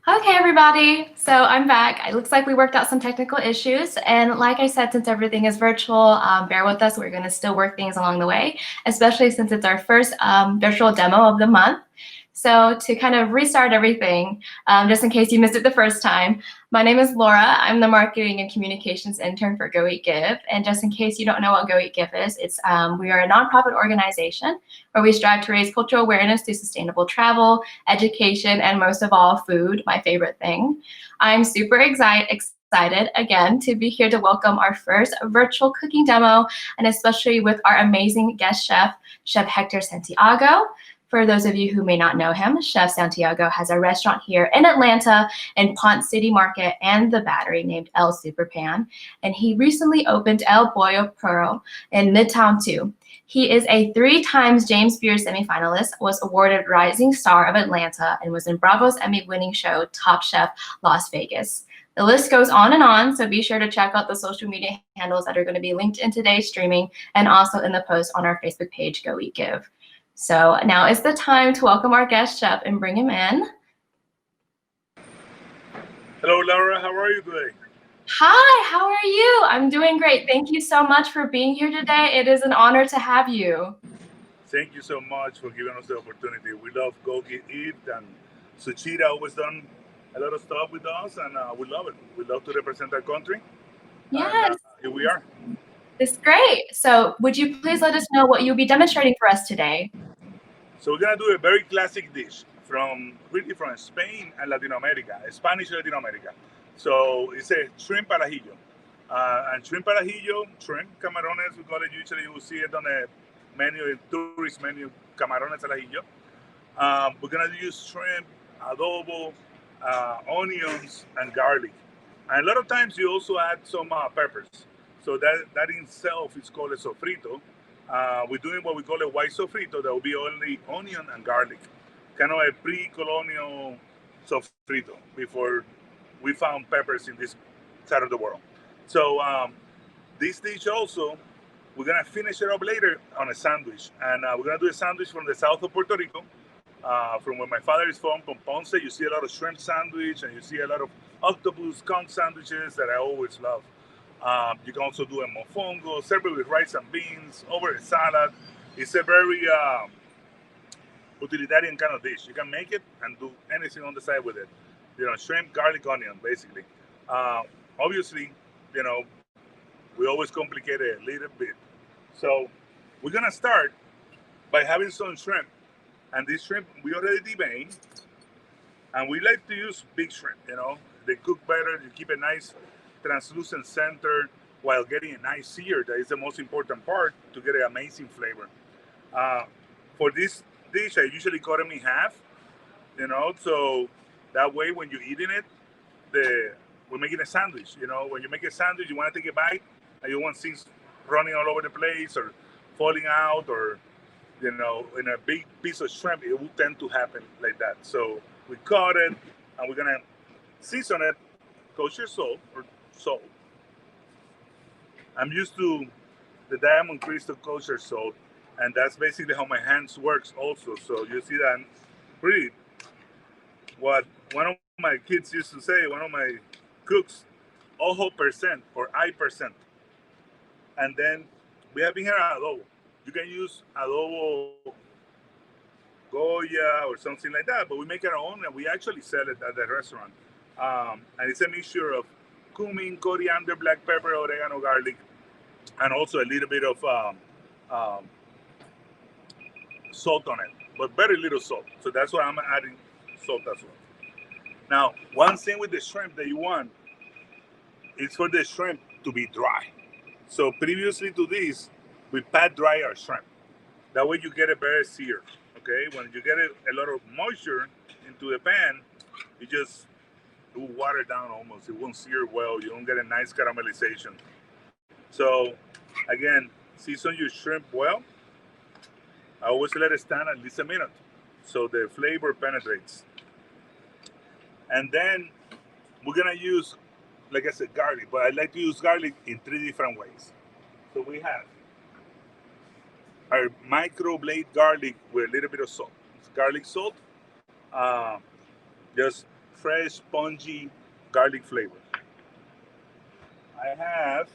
Okay, everybody. So I'm back. It looks like we worked out some technical issues. And like I said, since everything is virtual, bear with us. We're going to still work things along the way, especially since it's our first virtual demo of the month. So to kind of restart everything, just in case you missed it the first time, my name is Laura. I'm the marketing and communications intern for Go Eat Give. And just in case you don't know what Go Eat Give is, we are a nonprofit organization where we strive to raise cultural awareness through sustainable travel, education, and most of all, food, my favorite thing. I'm super excited again to be here to welcome our first virtual cooking demo, and especially with our amazing guest chef, Chef Hector Santiago. For those of you who may not know him, Chef Santiago has a restaurant here in Atlanta in Ponce City Market and the Battery named El Superpan, and he recently opened El Pollo Pearl in Midtown too. He is a 3 times James Beard semifinalist, was awarded Rising Star of Atlanta, and was in Bravo's Emmy-winning show Top Chef Las Vegas. The list goes on, so be sure to check out the social media handles that are going to be linked in today's streaming and also in the post on our Facebook page, Go Eat Give. So now is the time to welcome our guest chef and bring him in. Hello, Laura. How are you today? Hi, how are you? I'm doing great. Thank you so much for being here today. It is an honor to have you. Thank you so much for giving us the opportunity. We love Go Get Eat, and Suchira always done a lot of stuff with us, and we love it. We love to represent our country. Yes. And here we are. It's great. So would you please let us know what you'll be demonstrating for us today? So we're gonna do a very classic dish really from Spain and Latin America, Spanish Latin America. So it's a shrimp al ajillo. And shrimp al ajillo, shrimp camarones, we call it usually. You will see it on a menu, a tourist menu, camarones al ajillo. We're gonna use shrimp, adobo, onions, and garlic. And a lot of times you also add some peppers. So that in itself is called a sofrito. We're doing what we call a white sofrito. That will be only onion and garlic, kind of a pre-colonial sofrito before we found peppers in this side of the world. So this dish also, we're gonna finish it up later on a sandwich, and we're gonna do a sandwich from the south of Puerto Rico, from where my father is from Ponce. You see a lot of shrimp sandwich, and you see a lot of octopus conch sandwiches that I always love. You can also do a mofongo, serve it with rice and beans over a salad. It's a very utilitarian kind of dish. You can make it and do anything on the side with it. You know, shrimp, garlic, onion, basically. Obviously, you know, we always complicate it a little bit. So we're gonna start by having some shrimp, and this shrimp we already deveined, and we like to use big shrimp. You know, they cook better. You keep a nice translucent center while getting a nice sear. That is the most important part to get an amazing flavor. Uh, for this dish, I usually cut them in half. You know, so that way when you're eating it, we're making a sandwich. You know, when you make a sandwich, you want to take a bite, and you want things running all over the place or falling out, or you know, in a big piece of shrimp, it will tend to happen like that. So we cut it, and we're gonna season it, kosher salt or salt. I'm used to the Diamond Crystal kosher salt, and that's basically how my hands works also. So you see that really what one of my kids used to say, one of my cooks, ojo percent or I percent. And then we have in here adobo. You can use adobo Goya or something like that, but we make our own and we actually sell it at the restaurant. And it's a mixture of cumin, coriander, black pepper, oregano, garlic, and also a little bit of um, salt on it, but very little salt. So that's why I'm adding salt as well. Now, one thing with the shrimp that you want is for the shrimp to be dry. So previously to this, we pat dry our shrimp. That way you get a better sear. Okay, when you get a lot of moisture into the pan, it will water down almost. It won't sear well. You don't get a nice caramelization. So again, season your shrimp well. I always let it stand at least a minute so the flavor penetrates. And then we're gonna use, like I said, garlic, but I like to use garlic in 3 different ways. So we have our microblade garlic with a little bit of salt. It's garlic salt. Uh, just fresh, spongy garlic flavor. I have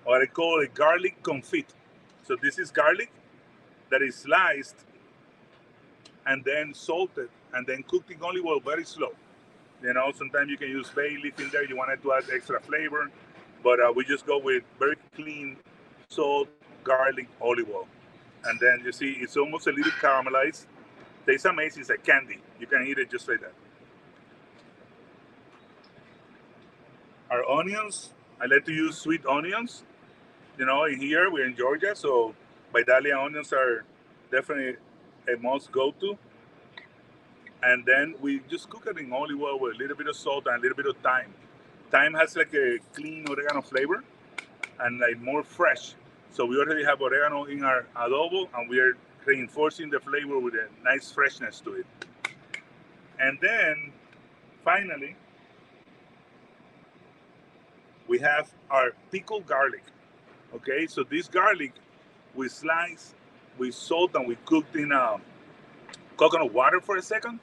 what I call a garlic confit. So this is garlic that is sliced and then salted and then cooked in olive oil very slow. You know, sometimes you can use bay leaf in there. You want it to add extra flavor, but we just go with very clean salt, garlic, olive oil, and then you see it's almost a little caramelized. Tastes amazing. It's like candy. You can eat it just like that. Our onions, I like to use sweet onions. You know, in here we're in Georgia, so Vidalia onions are definitely a must go to. And then we just cook it in olive oil with a little bit of salt and a little bit of thyme. Thyme has like a clean oregano flavor and like more fresh. So we already have oregano in our adobo and we are reinforcing the flavor with a nice freshness to it. And then finally, we have our pickled garlic. Okay, so this garlic we slice, we salt, and we cooked in coconut water for a second,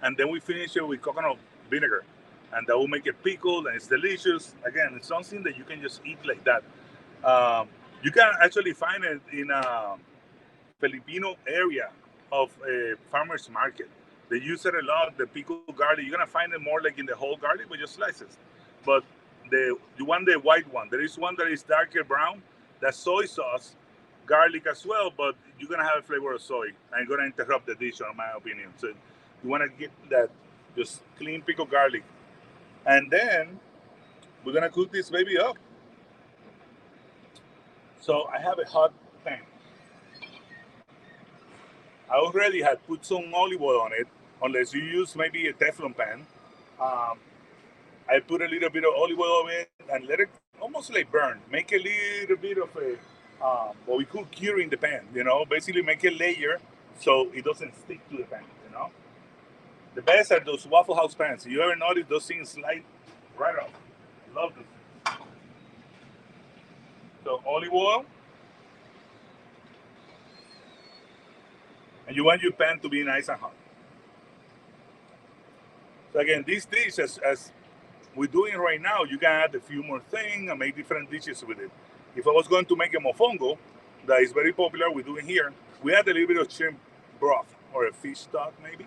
and then we finish it with coconut vinegar, and that will make it pickled, and it's delicious. Again, it's something that you can just eat like that. You can actually find it in a Filipino area of a farmer's market. They use it a lot, the pickled garlic. You're gonna find it more like in the whole garlic with just slices. But you want the white one. There is one that is darker brown. That's soy sauce, garlic as well, but you're gonna have a flavor of soy. I'm gonna interrupt the dish, in my opinion. So you wanna get that just clean pickled garlic. And then we're gonna cook this baby up. So I have a hot pan. I already had put some olive oil on it, unless you use maybe a Teflon pan. I put a little bit of olive oil in it and let it almost like burn. Make a little bit of a, what we call curing the pan, you know, basically make a layer so it doesn't stick to the pan, you know. The best are those Waffle House pans. You ever notice those things slide right off? I love this. So olive oil. And you want your pan to be nice and hot. So again, this dish, as we're doing right now, you can add a few more things and make different dishes with it. If I was going to make a mofongo, that is very popular, we're doing here, we add a little bit of shrimp broth or a fish stock maybe,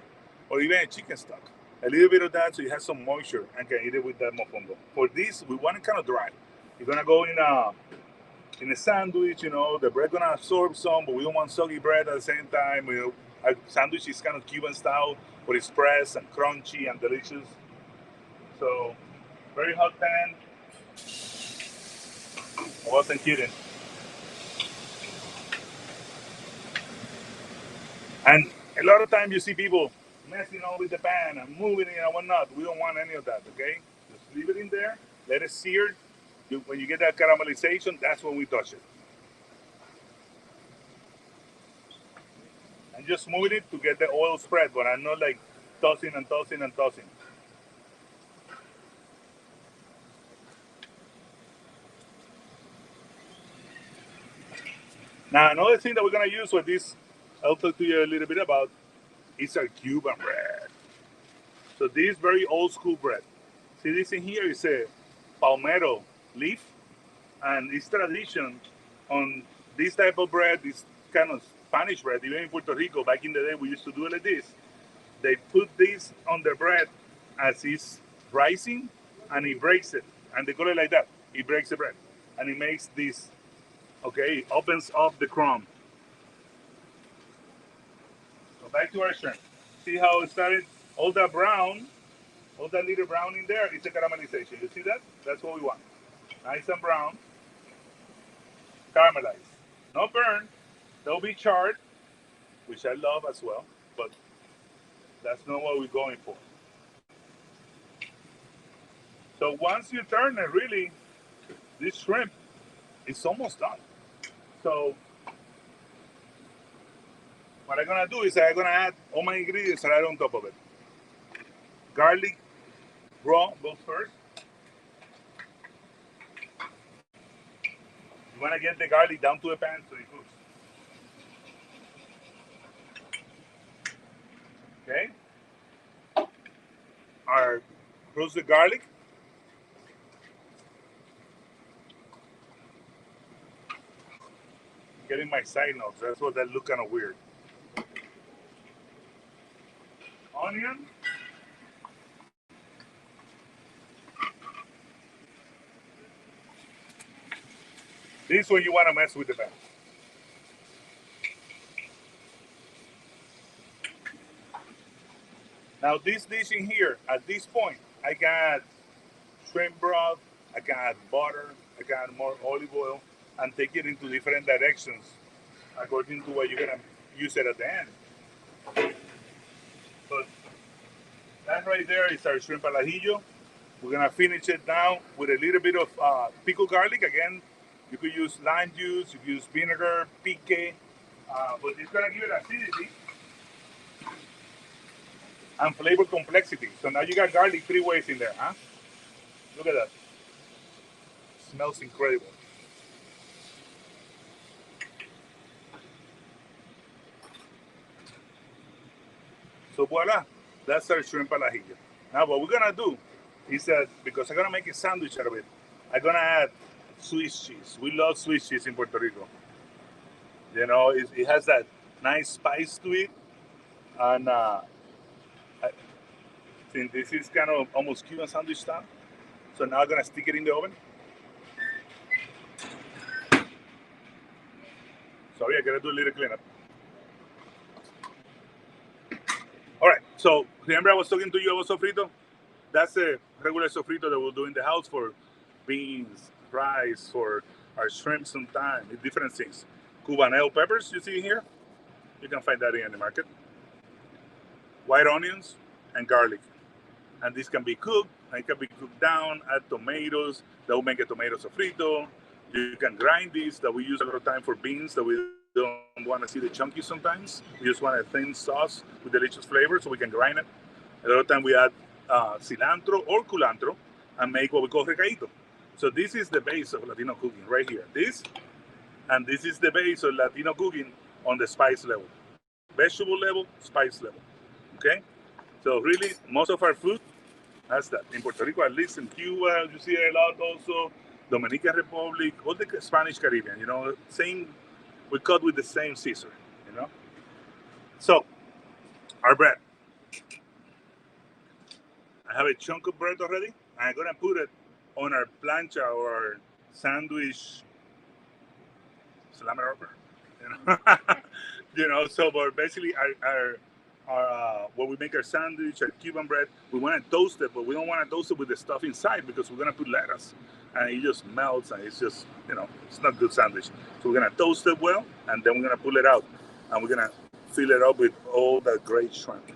or even a chicken stock. A little bit of that so you have some moisture and can eat it with that mofongo. For this, we want it kind of dry. You're gonna go in a sandwich, you know, the bread gonna absorb some, but we don't want soggy bread at the same time. Our sandwich is kind of Cuban style, but it's pressed and crunchy and delicious. So, very hot pan. I wasn't kidding. And a lot of times you see people messing on with the pan and moving it and whatnot. We don't want any of that, okay? Just leave it in there, let it sear. When you get that caramelization, that's when we touch it. And just move it to get the oil spread, but I'm not like tossing and tossing and tossing. Now, another thing that we're gonna use with this, I'll talk to you a little bit about, is our Cuban bread. So this very old school bread. See this in here is a palmetto leaf, and it's tradition on this type of bread, this kind of Spanish bread, even in Puerto Rico, back in the day we used to do it like this. They put this on the bread as it's rising and it breaks it. And they call it like that. It breaks the bread. And it makes this, okay, it opens up the crumb. So back to our shrimp. See how it started? All that brown, all that little brown in there is the caramelization. You see that? That's what we want. Nice and brown, caramelized. Not burned. They'll be charred, which I love as well, but that's not what we're going for. So once you turn it, really, this shrimp is almost done. So what I'm gonna do is I'm gonna add all my ingredients right on top of it. Garlic raw goes first. You wanna get the garlic down to the pan so it cooks. Okay? our roasted garlic. Getting my side notes. That's what that look kind of weird. Onion. This one you want to mess with the best. Now this dish in here, at this point, I got shrimp broth, I got butter, I got more olive oil, and take it into different directions according to what you're gonna use it at the end. But that right there is our shrimp al ajillo. We're gonna finish it down with a little bit of pickled garlic. Again, you could use lime juice, you could use vinegar, pique, but it's gonna give it acidity and flavor complexity. So now you got garlic 3 ways in there, huh? Look at that. Smells incredible. So voila, that's our shrimp al ajillo. Now what we're gonna do is that, because I'm gonna make a sandwich out of it, I'm gonna add Swiss cheese. We love Swiss cheese in Puerto Rico. You know, it has that nice spice to it. And since this is kind of almost Cuban sandwich style, so now I'm gonna stick it in the oven. Sorry, I gotta do a little cleanup. All right, so remember I was talking to you about sofrito? That's a regular sofrito that we'll do in the house for beans, rice, for our shrimp sometimes, different things. Cuban peppers, you see here? You can find that in the market. White onions and garlic. And this can be cooked, and it can be cooked down, add tomatoes, that will make a tomato sofrito. You can grind these, that we use a lot of time for beans, that we don't want to see the chunky sometimes. We just want a thin sauce with delicious flavor, so we can grind it. A lot of time we add cilantro or culantro and make what we call recaito. So this is the base of Latino cooking right here. This is the base of Latino cooking on the spice level. Vegetable level, spice level. Okay? So really, most of our food has that. In Puerto Rico, at least in Cuba, you see it a lot also. Dominican Republic, all the Spanish Caribbean, you know, same, we cut with the same scissor, you know? So, our bread. I have a chunk of bread already. I'm gonna put it on our plancha or our sandwich slammer over, you know? You know, so but basically our when we make our sandwich, our Cuban bread, we want to toast it, but we don't want to toast it with the stuff inside because we're gonna put lettuce, and it just melts, and it's just, you know, it's not good sandwich. So we're gonna toast it well, and then we're gonna pull it out, and we're gonna fill it up with all that great shrimp.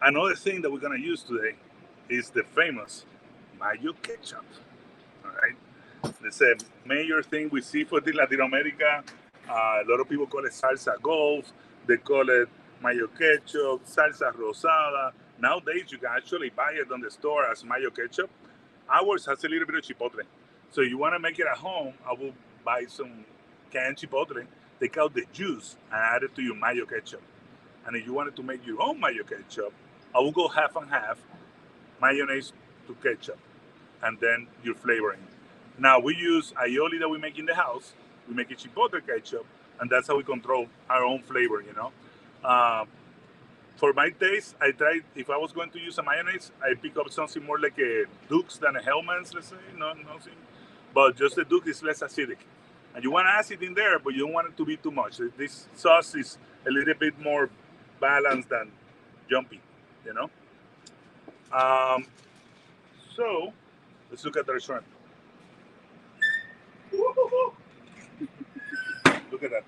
Another thing that we're gonna use today is the famous mayo ketchup. All right, it's a major thing we see for the Latin America. A lot of people call it salsa golf. They call it mayo ketchup, salsa rosada. Nowadays, you can actually buy it on the store as mayo ketchup. Ours has a little bit of chipotle. So you want to make it at home, I will buy some canned chipotle, take out the juice, and add it to your mayo ketchup. And if you wanted to make your own mayo ketchup, I will go half and half, mayonnaise to ketchup, and then your flavoring. Now we use aioli that we make in the house. We make a chipotle ketchup, and that's how we control our own flavor, you know. For my taste, I tried, if I was going to use a mayonnaise, I pick up something more like a Duke's than a Hellman's, let's say, nothing. But just the Duke is less acidic. And you want acid in there, but you don't want it to be too much. This sauce is a little bit more balanced than jumpy, you know. So let's look at the restaurant. Look at that.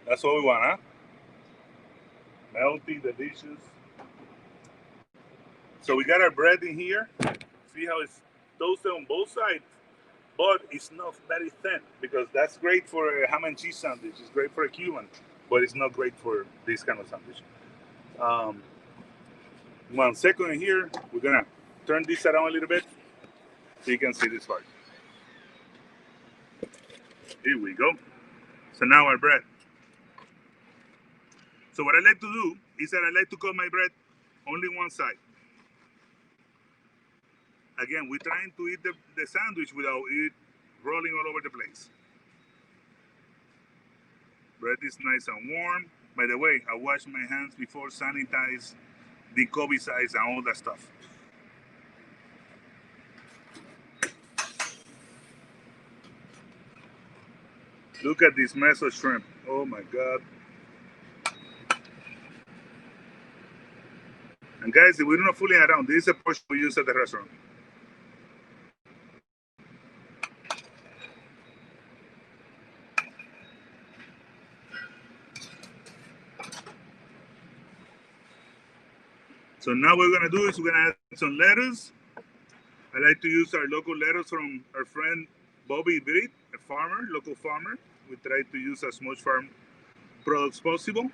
That's what we want, huh? Melty, delicious. So we got our bread in here. See how it's toasted on both sides, but it's not very thin, because that's great for a ham and cheese sandwich. It's great for a Cuban, but it's not great for this kind of sandwich. 1 second in here. We're gonna turn this around a little bit so you can see this part. Here we go. So now our bread. So what I like to do is that I like to cut my bread only one side. Again, we're trying to eat the sandwich without it rolling all over the place. Bread is nice and warm. By the way, I wash my hands before, sanitize the COVID size and all that stuff. Look at this mess of shrimp. Oh my God. And guys, we're not fooling around. This is a portion we use at the restaurant. So now what we're gonna do is we're gonna add some lettuce. I like to use our local lettuce from our friend Bobby Britt, a farmer, local farmer. We try to use as much farm products possible.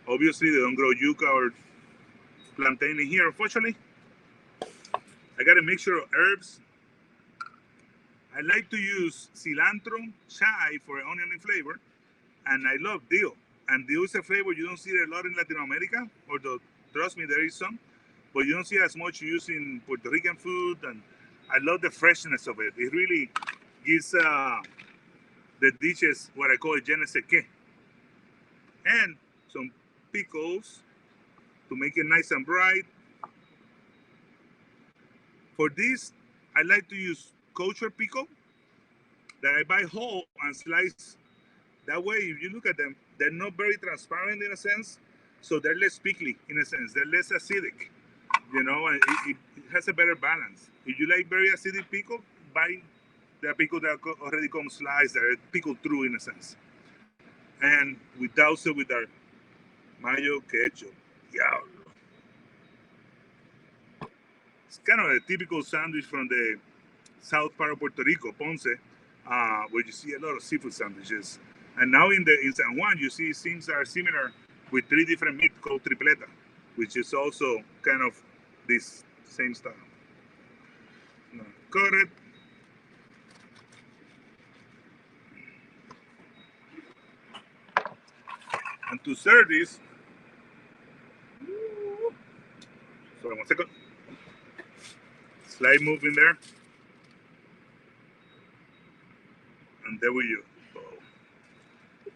Obviously, they don't grow yuca or plantain in here, unfortunately. I got a mixture of herbs. I like to use cilantro, chive for onion flavor, and I love dill. And dill is a flavor you don't see a lot in Latin America, although trust me, there is some, but you don't see as much used in Puerto Rican food, and I love the freshness of it. It really gives the dishes what I call je ne sais qué. And some pickles to make it nice and bright. For this, I like to use kosher pickle that I buy whole and slice. That way, if you look at them, they're not very transparent in a sense, so they're less pickly in a sense. They're less acidic, you know, and it has a better balance. If you like very acidic pickle, buy the pickle that already comes sliced, that are pickled through in a sense. And we douse it with our mayo ketchup. Yeah. It's kind of a typical sandwich from the south part of Puerto Rico, Ponce, where you see a lot of seafood sandwiches. And now in San Juan, you see things that are similar with 3 different meat called tripleta, which is also kind of this same style. Cut it. And to serve this, sorry, 1 second. Slight move in there. And there we go.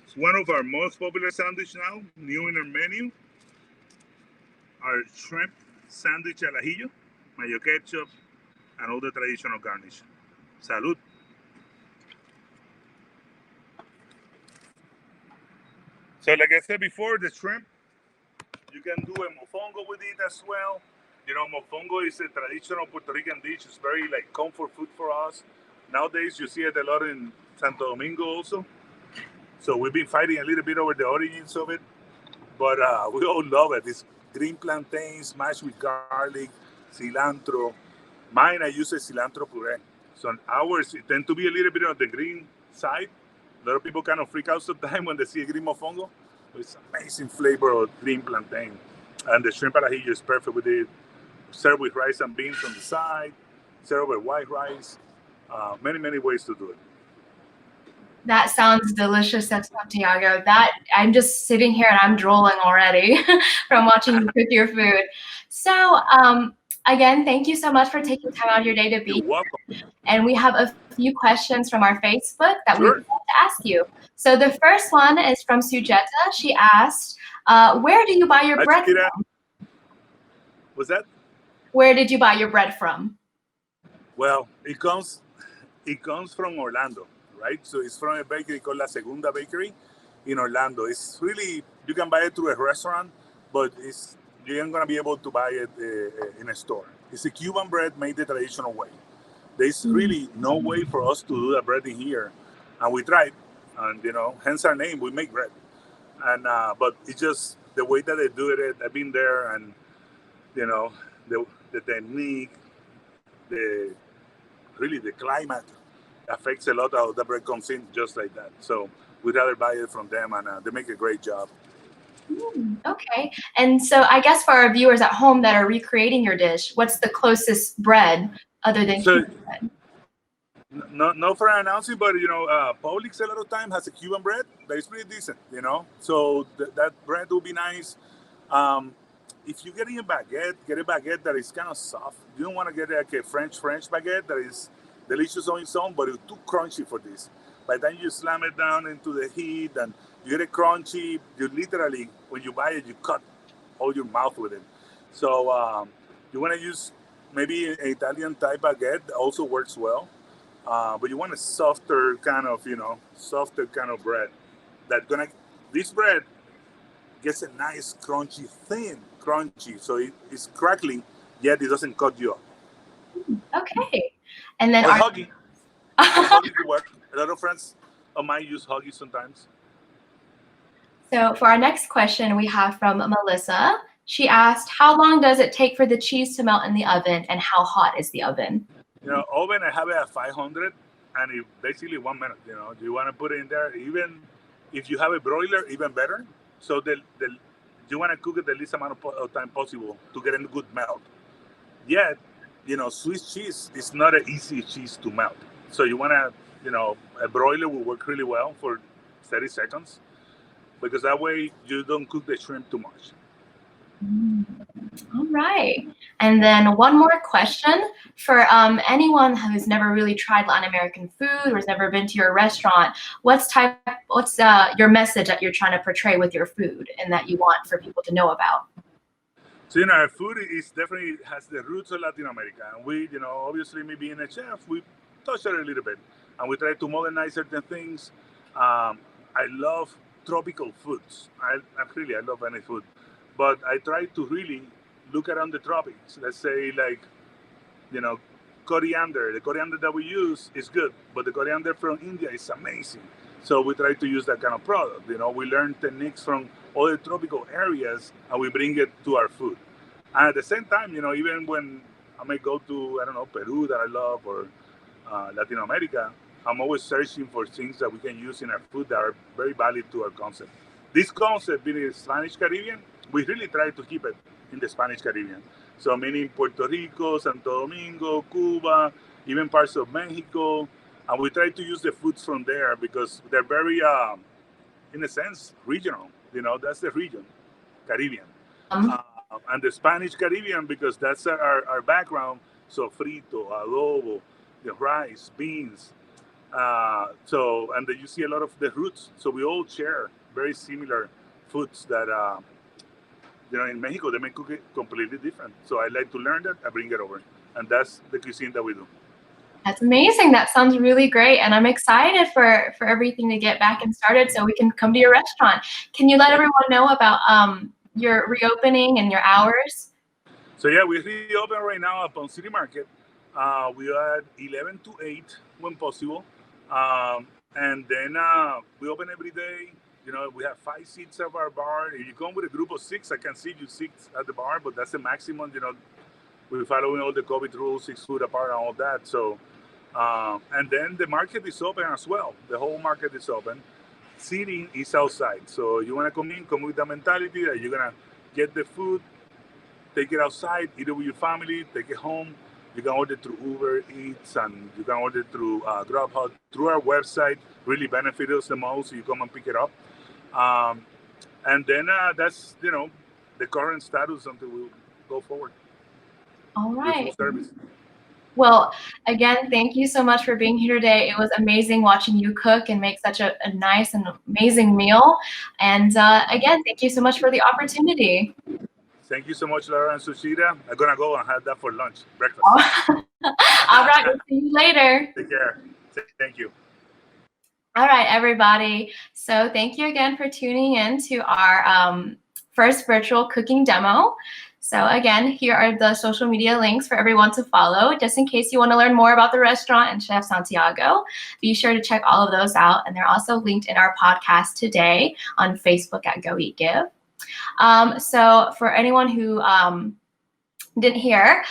It's one of our most popular sandwiches now, new in our menu. Our shrimp sandwich al ajillo, mayo ketchup, and all the traditional garnish. Salud. So like I said before, the shrimp, you can do a mofongo with it as well. You know, mofongo is a traditional Puerto Rican dish. It's very like comfort food for us. Nowadays, you see it a lot in Santo Domingo also. So we've been fighting a little bit over the origins of it, but we all love it. It's green plantains mashed with garlic, cilantro. Mine, I use a cilantro puree. So ours, it tend to be a little bit on the green side. A lot of people kind of freak out sometimes when they see a green mofongo. It's amazing flavor of green plantain. And the shrimp al ajillo is perfect with it. Served with rice and beans on the side. Served with white rice. Many ways to do it. That sounds delicious, Chef Santiago. That I'm just sitting here and I'm drooling already from watching you cook your food. So again, thank you so much for taking time out of your day to be You're welcome. And we have a few questions from our Facebook that we Sure. would like to ask you. So the first one is from Sujeta. She asked, where do you buy your bread from? What's that? Where did you buy your bread from? Well, it comes from Orlando, right? So it's from a bakery called La Segunda Bakery in Orlando. It's really, you can buy it through a restaurant, but you ain't gonna be able to buy it in a store. It's a Cuban bread made the traditional way. There's really no way for us to do that bread in here, and we tried, and you know, hence our name. We make bread, and but it's just the way that they do it. I've been there, and you know, the technique, the climate affects a lot of how the bread comes in just like that. So we'd rather buy it from them, and they make a great job. Okay. And so I guess for our viewers at home that are recreating your dish, what's the closest bread other than Cuban bread? No for announcing, but you know, Publix a lot of time has a Cuban bread that is pretty decent, you know. So that bread will be nice. if you're getting a baguette, get a baguette that is kind of soft. You don't want to get like a French baguette that is delicious on its own, but it's too crunchy for this. By the time you slam it down into the heat and you get it crunchy, you literally, when you buy it, you cut all your mouth with it. So you want to use maybe an Italian type baguette that also works well. But you want a softer kind of, softer kind of bread. This bread gets a nice crunchy, thin crunchy. So it's crackly, yet it doesn't cut you up. Okay. And then or huggy. Huggy could work. A lot of friends of mine use huggy sometimes. So for our next question, we have from Melissa. She asked, how long does it take for the cheese to melt in the oven, and how hot is the oven? Oven, I have it at 500, and it basically 1 minute. You want to put it in there. Even if you have a broiler, even better. So you want to cook it the least amount of time possible to get a good melt. Yet, Swiss cheese is not an easy cheese to melt. So you want to, a broiler will work really well for 30 seconds, because that way you don't cook the shrimp too much. All right. And then one more question for anyone who's never really tried Latin American food or has never been to your restaurant. What's your message that you're trying to portray with your food and that you want for people to know about? So, our food is definitely has the roots of Latin America. And we, obviously me being a chef, we touch it a little bit. And we try to modernize certain things. I love tropical foods. I love any food. But I try to really look around the tropics. Let's say coriander. The coriander that we use is good, but the coriander from India is amazing. So we try to use that kind of product. We learn techniques from other tropical areas and we bring it to our food. And at the same time, even when I may go to, Peru that I love, or Latin America, I'm always searching for things that we can use in our food that are very valid to our concept. This concept being Spanish Caribbean, we really try to keep it in the Spanish Caribbean. So meaning Puerto Rico, Santo Domingo, Cuba, even parts of Mexico. And we try to use the foods from there because they're very, in a sense, regional. That's the region, Caribbean. And the Spanish Caribbean, because that's our background. So frito, adobo, the rice, beans. And then you see a lot of the roots. So we all share very similar foods that, in Mexico, they may cook it completely different. So I like to learn that, I bring it over. And that's the cuisine that we do. That's amazing. That sounds really great. And I'm excited for everything to get back and started so we can come to your restaurant. Can you let everyone know about your reopening and your hours? So yeah, we reopen right now up on City Market. We are at 11 to 8 when possible. And then we open every day. We have 5 seats at our bar. If you come with a group of 6, I can see you 6 at the bar, but that's the maximum. We're following all the COVID rules, 6 foot apart and all that. So, and then the market is open as well. The whole market is open. Seating is outside. So you want to come with the mentality that you're going to get the food, take it outside, eat it with your family, take it home. You can order through Uber Eats, and you can order through Grubhub, through our website. Really benefit us the most. So you come and pick it up. And then that's, the current status until we go forward. All right. Full service. Well, again, thank you so much for being here today. It was amazing watching you cook and make such a nice and amazing meal. And again, thank you so much for the opportunity. Thank you so much, Laura and Sushita. I'm going to go and have that for lunch, breakfast. All right, we'll see you later. Take care. Thank you. All right, everybody. So thank you again for tuning in to our first virtual cooking demo. So again, here are the social media links for everyone to follow, just in case you want to learn more about the restaurant and Chef Santiago. Be sure to check all of those out. And they're also linked in our podcast today on Facebook at Go Eat Give. So for anyone who didn't hear,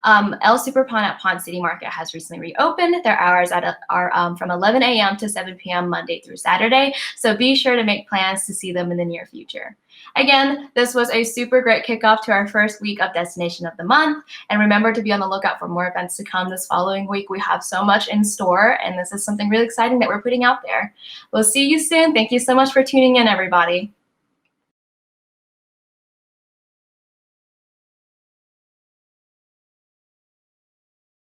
El Super Pan at Pond City Market has recently reopened. Their hours are from 11 a.m. to 7 p.m. Monday through Saturday. So be sure to make plans to see them in the near future. Again, this was a super great kickoff to our first week of Destination of the Month. And remember to be on the lookout for more events to come this following week. We have so much in store, and this is something really exciting that we're putting out there. We'll see you soon. Thank you so much for tuning in, everybody.